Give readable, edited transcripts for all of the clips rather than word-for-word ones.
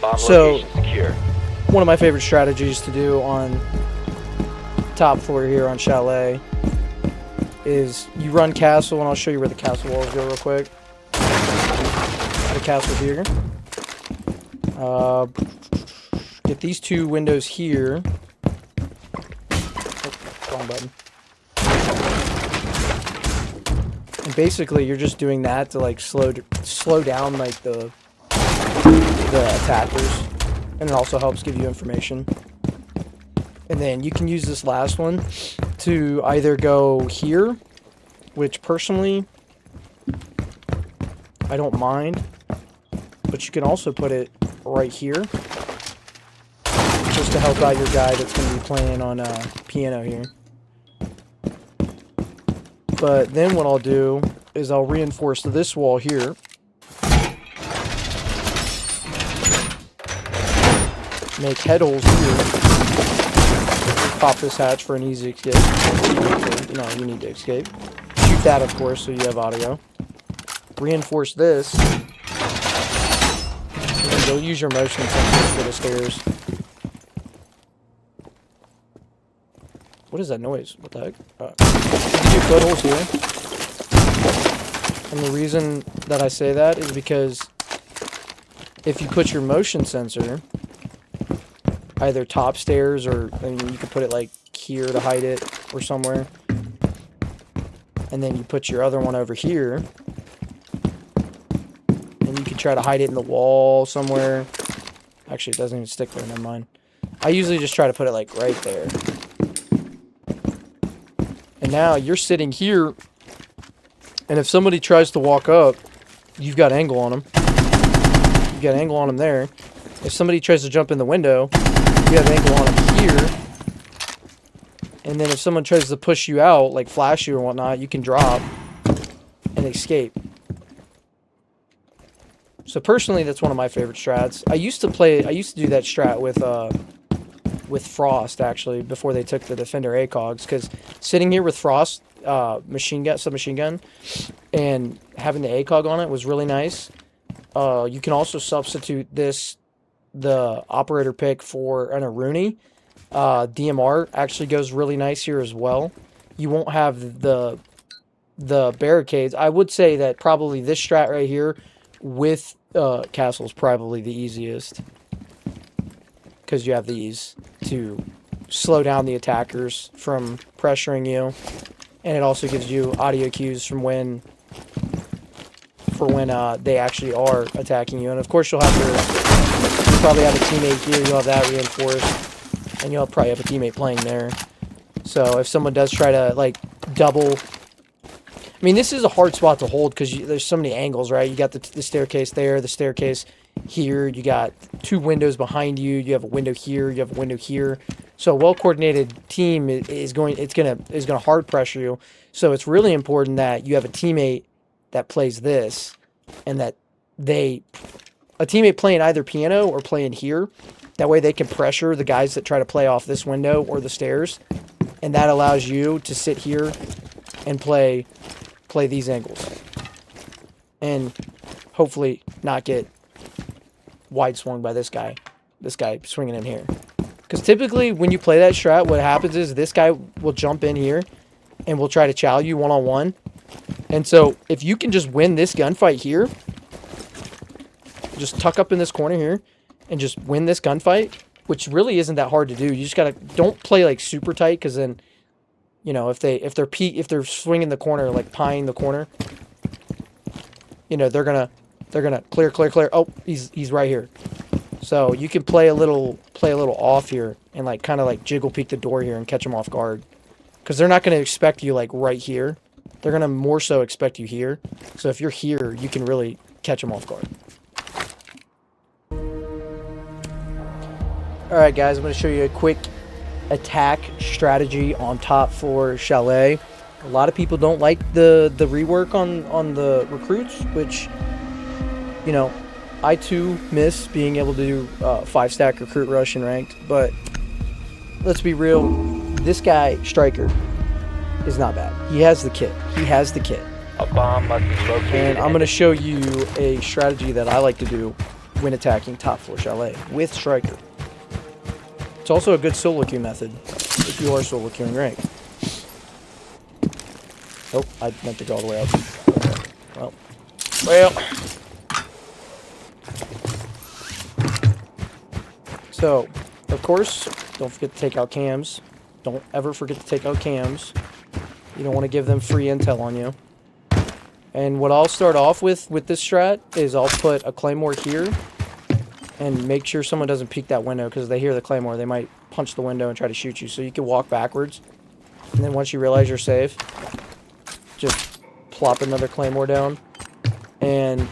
Bomb So, location secure. one of my favorite strategies to do on top floor here on Chalet is you run castle, and I'll show you where the castle walls go real quick. The castle here. Get these two windows here. Oh, wrong button. And basically, you're just doing that to like slow down like the attackers, and it also helps give you information. And then you can use this last one to either go here, which personally I don't mind, but you can also put it right here just to help out your guy that's going to be playing on piano here. But then what I'll do is I'll reinforce this wall here. Make head holes here. Pop this hatch for an easy escape. No, you need to escape. Shoot that, of course, so you have audio. Reinforce this. And you'll use your motion sensors for the stairs. What is that noise? What the heck? You do footholds here. And the reason that I say that is because if you put your motion sensor either top stairs, or I mean, you could put it like here to hide it or somewhere, and then you put your other one over here, and you can try to hide it in the wall somewhere. Actually, it doesn't even stick there, never mind. I usually just try to put it like right there. And now you're sitting here, and if somebody tries to walk up, you've got angle on them. You've got angle on them there. If somebody tries to jump in the window, you have angle on them here. And then if someone tries to push you out, like flash you or whatnot, you can drop and escape. So personally, that's one of my favorite strats. I used to do that strat with Frost, actually, before they took the Defender ACOGs, because sitting here with Frost submachine gun and having the ACOG on it was really nice. You can also substitute the operator pick for an Aruni. DMR actually goes really nice here as well. You won't have the barricades. I would say that probably this strat right here with castle is probably the easiest, because you have these to slow down the attackers from pressuring you, and it also gives you audio cues from when they actually are attacking you. And of course you'll probably have a teammate here, you'll have that reinforced, and you'll probably have a teammate playing there. So if someone does try to like double, I mean, this is a hard spot to hold because there's so many angles, right? You got the staircase there, the staircase here, you got two windows behind you, you have a window here, you have a window here. So a well-coordinated team is gonna hard pressure you. So it's really important that you have a teammate that plays this, and that a teammate playing either piano or playing here. That way they can pressure the guys that try to play off this window or the stairs, and that allows you to sit here and play these angles, and hopefully not get wide swung by this guy swinging in here. Because typically when you play that strat, what happens is this guy will jump in here and will try to chow you one-on-one. And so if you can just win this gunfight here, just tuck up in this corner here and just win this gunfight, which really isn't that hard to do. You just gotta, don't play like super tight, because then, you know, if they're swinging the corner, like pieing the corner, you know, they're gonna clear. Oh, he's right here. So you can play a little off here and like kind of like jiggle peek the door here and catch them off guard, because they're not gonna expect you like right here. They're gonna more so expect you here. So if you're here, you can really catch them off guard. All right, guys, I'm gonna show you a quick attack strategy on top floor Chalet. A lot of people don't like the rework on the recruits, which, you know, I too miss being able to do 5-stack recruit rush in ranked. But let's be real, this guy Striker is not bad. He has the kit. A bomb must be located. And I'm gonna show you a strategy that I like to do when attacking top floor chalet with striker. It's also a good solo queue method if you are solo queuing rank. Oh, I meant to go all the way up. Okay. Well. So, of course, don't forget to take out cams. Don't ever forget to take out cams. You don't want to give them free intel on you. And what I'll start off with this strat is I'll put a claymore here and make sure someone doesn't peek that window, because if they hear the claymore, they might punch the window and try to shoot you. So you can walk backwards, and then once you realize you're safe, just plop another claymore down. And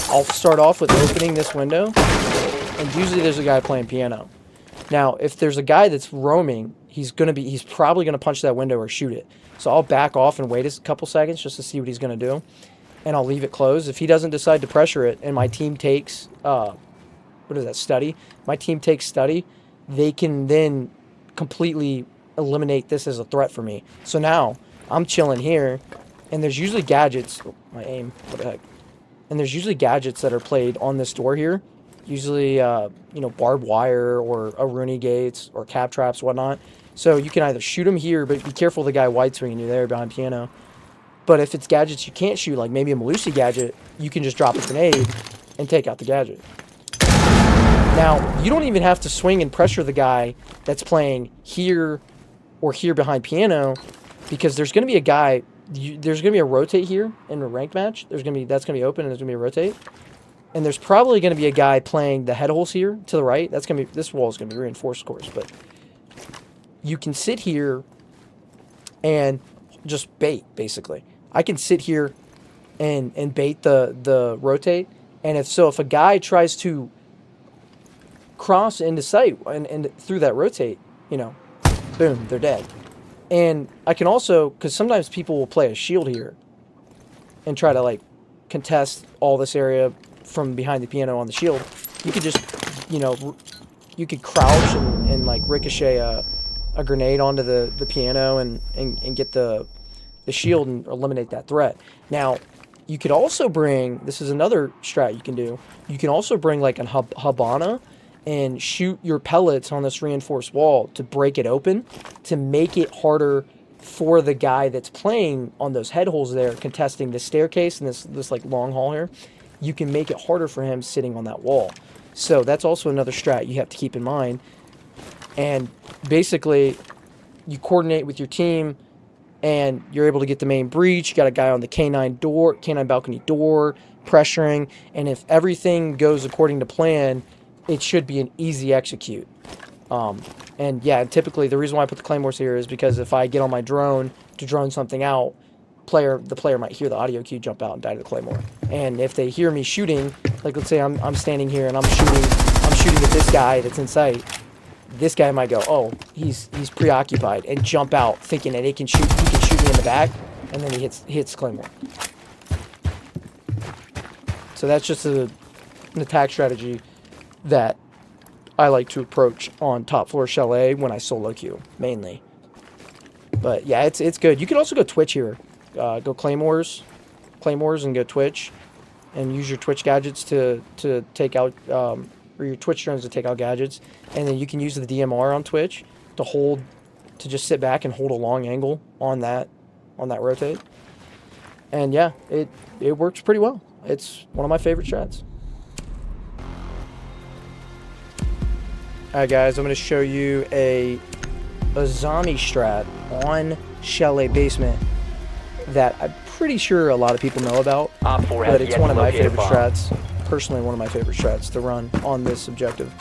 I'll start off with opening this window, and usually there's a guy playing piano. Now, if there's a guy that's roaming, he's probably gonna punch that window or shoot it. So I'll back off and wait a couple seconds just to see what he's gonna do, and I'll leave it closed. If he doesn't decide to pressure it, and my team takes study. My team takes study. They can then completely eliminate this as a threat for me. So now I'm chilling here, and there's usually gadgets. Oh, my aim, what the heck? And there's usually gadgets that are played on this door here. Usually, barbed wire or Rooney gates or cap traps, whatnot. So you can either shoot them here, but be careful of the guy wide swinging you there behind piano. But if it's gadgets you can't shoot, like maybe a Malusi gadget, you can just drop a grenade and take out the gadget. Now, you don't even have to swing and pressure the guy that's playing here or here behind piano, because there's going to be a guy, there's going to be a rotate here in a ranked match. That's going to be open, and there's going to be a rotate. And there's probably going to be a guy playing the head holes here to the right. This wall is going to be reinforced, of course, but you can sit here and just bait, basically. I can sit here and bait the rotate, and if a guy tries to cross into sight and through that rotate, boom, they're dead. And I can also, because sometimes people will play a shield here and try to contest all this area from behind the piano on the shield. You could just, you could crouch and ricochet a grenade onto the piano and get the shield and eliminate that threat. Now, you could also bring, this is another strat you can do, you can also bring a Habana and shoot your pellets on this reinforced wall to break it open, to make it harder for the guy that's playing on those head holes there, contesting this staircase and this long hall here. You can make it harder for him sitting on that wall. So that's also another strat you have to keep in mind. And basically, you coordinate with your team, and you're able to get the main breach. You got a guy on the K9 balcony door, pressuring, and if everything goes according to plan, it should be an easy execute. And yeah, typically the reason why I put the claymores here is because if I get on my drone to drone something out, the player might hear the audio cue, jump out, and die to the claymore. And if they hear me shooting, let's say I'm standing here and I'm shooting at this guy that's in sight, this guy might go, oh, he's preoccupied, and jump out thinking that he can shoot me in the back, and then he hits claymore. So that's just an attack strategy that I like to approach on top floor chalet when I solo queue mainly. But yeah, it's good. You can also go Twitch here. Go claymores and go Twitch, and use your Twitch gadgets to take out or your Twitch drones to take out gadgets, and then you can use the DMR on Twitch to just sit back and hold a long angle on that rotate. And yeah, it works pretty well. It's one of my favorite strats. Alright guys, I'm going to show you a zombie strat on chalet basement that I'm pretty sure a lot of people know about, but it's one of my favorite strats. Personally, one of my favorite strats to run on this objective.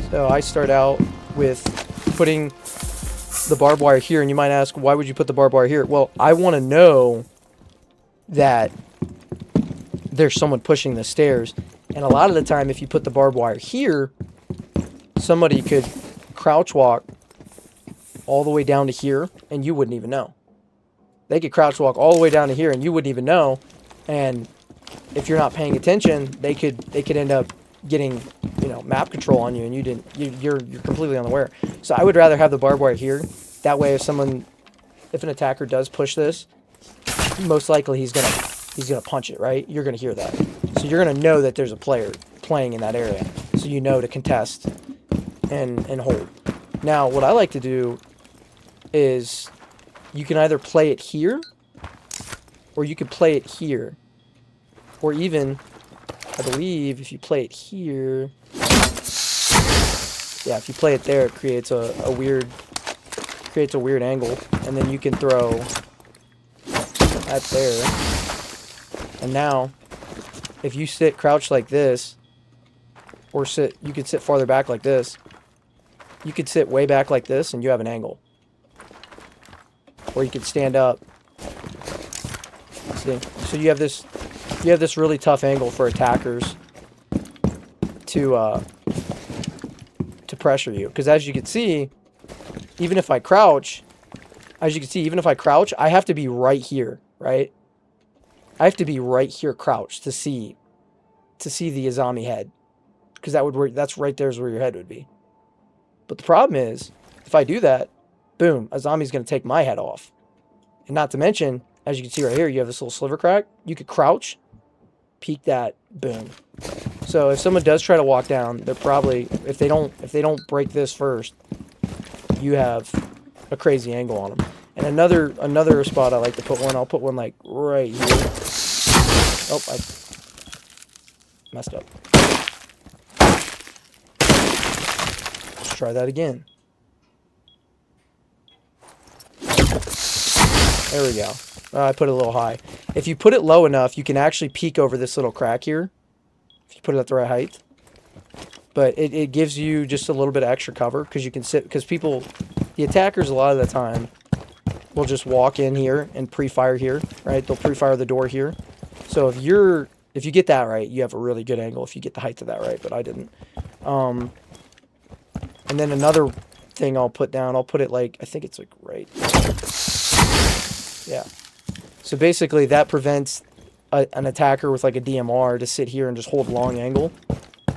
So I start out with putting the barbed wire here, and you might ask, why would you put the barbed wire here? Well, I want to know that there's someone pushing the stairs, and a lot of the time if you put the barbed wire here, somebody could crouch walk all the way down to here and you wouldn't even know. They could crouch walk all the way down to here and you wouldn't even know, and if you're not paying attention, they could end up getting, map control on you, and you're completely unaware. So I would rather have the barbed wire here. That way if an attacker does push this, most likely he's gonna punch it, right? You're gonna hear that. So you're going to know that there's a player playing in that area. So you know to contest and hold. Now, what I like to do is you can either play it here, or you can play it here. Or even, I believe, if you play it here... Yeah, if you play it there, it creates a weird angle. And then you can throw that there. And now, if you sit crouched like this, or you could sit farther back like this. You could sit way back like this, and you have an angle. Or you could stand up. See? So you have this really tough angle for attackers to pressure you. Because as you can see, even if I crouch, I have to be right here, right? I have to be right here crouched to see the Azami head. Because that's right there is where your head would be. But the problem is, if I do that, boom, Azami's going to take my head off. And not to mention, as you can see right here, you have this little sliver crack. You could crouch, peek that, boom. So if someone does try to walk down, they're probably, if they don't break this first, you have a crazy angle on them. And another spot I like to put one, I'll put one like right here. Oh, I messed up. Let's try that again. There we go. I put it a little high. If you put it low enough, you can actually peek over this little crack here. If you put it at the right height. But it gives you just a little bit of extra cover because you can sit, because people, the attackers a lot of the time will just walk in here and pre-fire here, right? They'll pre-fire the door here. So if you get that right, you have a really good angle if you get the height of that right, but I didn't. And then another thing I'll put down, I'll put it like, I think it's like right. Yeah. So basically that prevents an attacker with like a DMR to sit here and just hold long angle.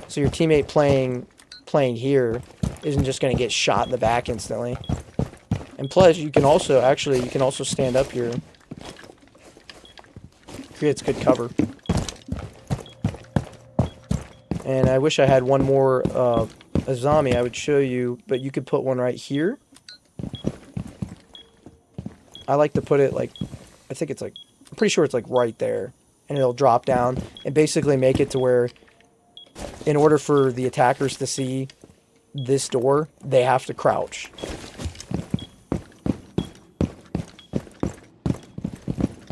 So your teammate playing here isn't just going to get shot in the back instantly. And plus you can also stand up here. Creates good cover. And I wish I had one more Azami I would show you, but you could put one right here. I like to put it like, I think it's like, I'm pretty sure it's like right there. And it'll drop down and basically make it to where, in order for the attackers to see this door, they have to crouch.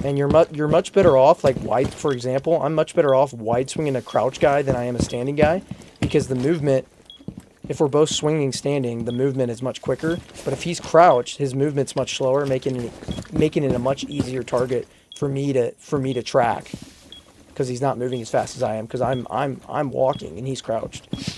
And you're much better off, like wide, for example, I'm much better off wide swinging a crouch guy than I am a standing guy, because the movement, if we're both swinging standing, the movement is much quicker. But if he's crouched, his movement's much slower, making it a much easier target for me to track, because he's not moving as fast as I am, because I'm walking and he's crouched.